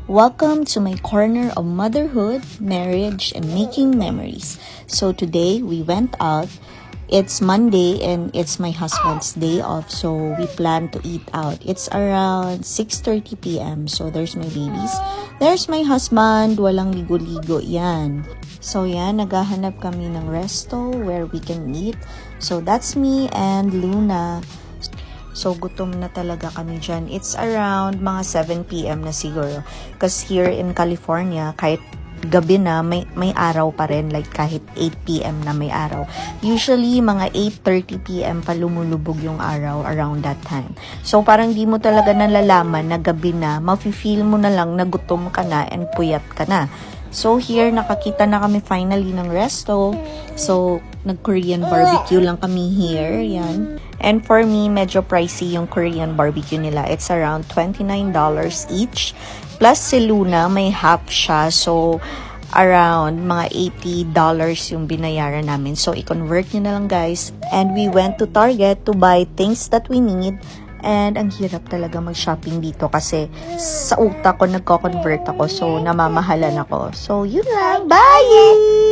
Welcome to my corner of motherhood, marriage, and making memories. So today we went out. It's Monday and it's my husband's day off, so we plan to eat out. It's around 6:30 p.m. So there's my babies. There's my husband. Walang ligo-ligo yan. So yan, naghahanap kami ng resto where we can eat. So that's me and Luna. So, gutom na talaga kami dyan. It's around mga 7 p.m. na siguro. Because here in California, kahit gabi na, may araw pa rin. Like, kahit 8 p.m. na may araw. Usually, mga 8:30 p.m. pa lumulubog yung araw around that time. So, parang di mo talaga nalalaman na gabi na. Mafe-feel mo na lang na gutom ka na and puyat ka na. So, here, nakakita na kami finally ng resto. So, nag-Korean barbecue lang kami here. Yan. And for me, medyo pricey yung Korean barbecue nila. It's around $29 each. Plus, si Luna, may half siya. So, around mga $80 yung binayaran namin. So, i-convert nyo na lang, guys. And we went to Target to buy things that we need. And ang hirap talaga mag-shopping dito kasi sa utak ko nagko-convert ako. So, namamahalan ako. So, yun lang. Bye!